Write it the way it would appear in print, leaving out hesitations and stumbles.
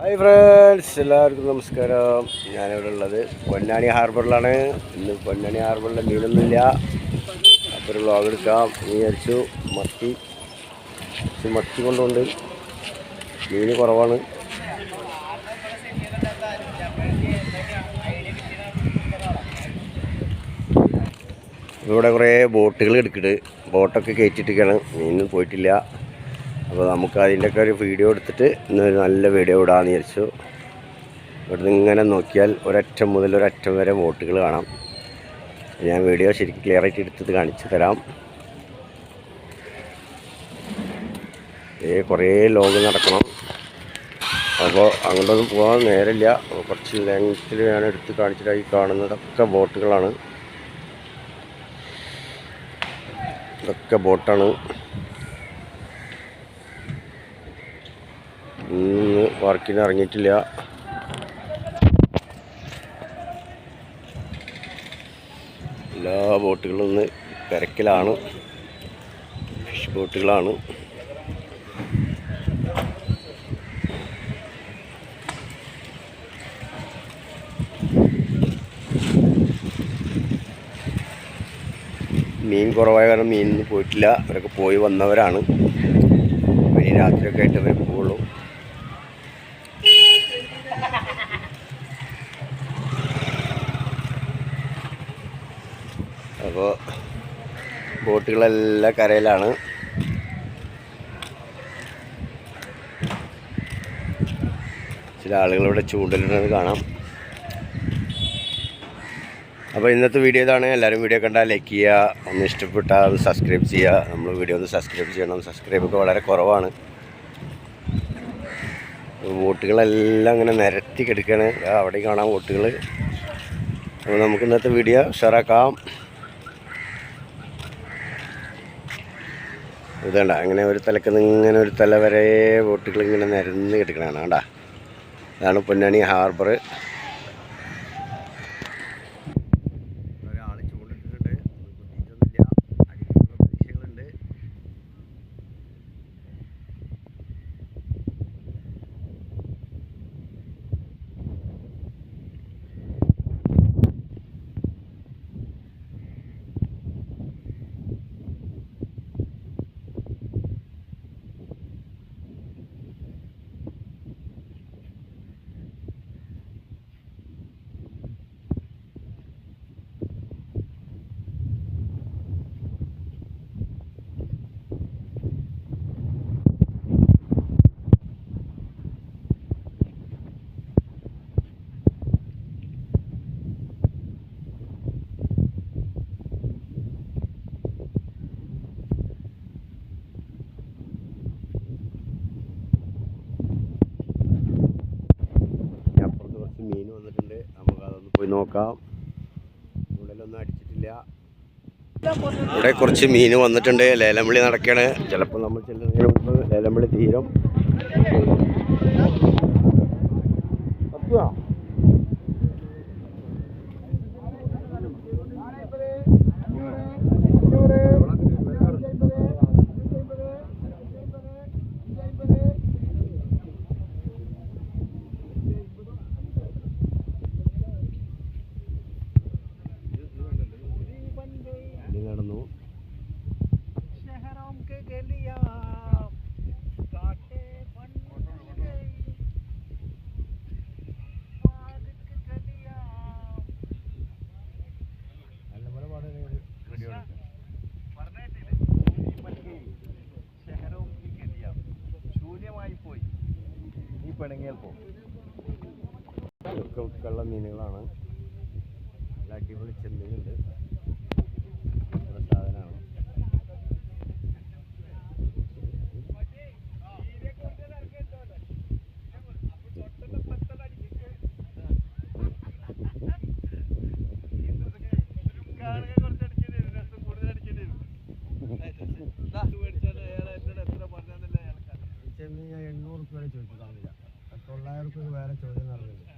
Hi friends, എല്ലാവർക്കും നമസ്കാരം. ഞാനിവിടെ ഉള്ളത് പൊന്നാനി ഹാർബറിലാണ്. ഇന്ന് പൊന്നാനി ഹാർബറിലെ മീനൊന്നുമില്ല. അപ്പോൾ ഒരു വ്ളോഗ് എടുക്കാം വിചാരിച്ചു. മത്തി കൊണ്ടുണ്ട്. മീൻ കുറവാണ്. ഇവിടെ കുറേ ബോട്ടുകൾ എടുക്കിട്ട് ബോട്ടൊക്കെ കയറ്റിയിട്ടൊക്കെയാണ്. മീനൊന്നും പോയിട്ടില്ല. അപ്പോൾ നമുക്ക് അതിൻ്റെയൊക്കെ ഒരു വീഡിയോ എടുത്തിട്ട് ഇന്നൊരു നല്ല വീഡിയോ ഇടാമെന്ന് വിചാരിച്ചു. ഇവിടുന്ന് ഇങ്ങനെ നോക്കിയാൽ ഒരറ്റം മുതൽ ഒരറ്റം വരെ ബോട്ടുകൾ കാണാം. ഞാൻ വീഡിയോ ശരിക്കും ക്ലിയറായിട്ട് എടുത്തിട്ട് കാണിച്ചു തരാം. കുറേ ലോങ് നടക്കണം. അപ്പോൾ അങ്ങോട്ടൊന്നും പോകാൻ നേരമില്ല. കുറച്ച് ലെങ്ത്തിൽ ഞാൻ എടുത്ത് കാണിച്ചിട്ടായി കാണുന്നതൊക്കെ ബോട്ടുകളാണ്. ഇതൊക്കെ ബോട്ടാണ്. ഇന്ന് വർക്കിന് ഇറങ്ങിയിട്ടില്ല. എല്ലാ ബോട്ടുകളും ഇന്ന് തിരക്കിലാണ്. ഫിഷ് ബോട്ടുകളാണ്. മീൻ കുറവായ കാരണം മീനിന് പോയിട്ടില്ല. അവരൊക്കെ പോയി വന്നവരാണ്. ഇനി രാത്രിയൊക്കെ ആയിട്ട് അവർ പോവുള്ളൂ. അപ്പോൾ ബോട്ടുകളെല്ലാം കരയിലാണ്. ചില ആളുകളിവിടെ ചൂണ്ടലിടുന്നത് കാണാം. അപ്പോൾ ഇന്നത്തെ വീഡിയോ ഇതാണ്. എല്ലാവരും വീഡിയോ കണ്ടാൽ ലൈക്ക് ചെയ്യുക, ഒന്ന് ഇഷ്ടപ്പെട്ടാൽ അത് സബ്സ്ക്രൈബ് ചെയ്യുക. നമ്മൾ വീഡിയോ ഒന്ന് സബ്സ്ക്രൈബ് ചെയ്യണം. സബ്സ്ക്രൈബൊക്കെ വളരെ കുറവാണ്. ബോട്ടുകളെല്ലാം അങ്ങനെ നിരത്തി കിടക്കുകയാണ്. അവിടെ കാണാം ബോട്ടുകൾ. അപ്പോൾ നമുക്ക് ഇന്നത്തെ വീഡിയോ ഉഷാറാക്കാം. ഇതേണ്ട അങ്ങനെ ഒരു തലക്ക് ഇങ്ങനെ ഒരു തല വരെ ബോട്ടുകൾ ഇങ്ങനെ നിരന്ന് കിടക്കണതാണ്. കണ്ടാ, ഇതാണ് പൊന്നാനി ഹാർബർ. ഒരാൾ ചൂണ്ടിട്ടിട്ടുണ്ട്. കുത്തിയിട്ടൊന്നുമില്ല. അടിക്കുന്ന പ്രതീക്ഷകളുണ്ട്. മീൻ വന്നിട്ടുണ്ട്. നമുക്ക് അതൊന്ന് പോയി നോക്കാം. ഉള്ളിലൊന്നും അടിച്ചിട്ടില്ല. ഇവിടെ കുറച്ച് മീൻ വന്നിട്ടുണ്ട്. ലേലം വിളി നടക്കുകയാണ്. ചിലപ്പോൾ നമ്മൾ ചെല്ലുന്നതിന് മുമ്പ് ലേലം വിളി തീരും. നടന്നു. ഉള്ള മീനുകളാണ്. നല്ല അടിപൊളി ചെമ്മീനുണ്ട്. സാധനമാണ്. ചെമ്മീൻ ഞാൻ 800 രൂപ ചോദിച്ചു. 900 രൂപ വേറെ ചോദ്യം നടന്നില്ല.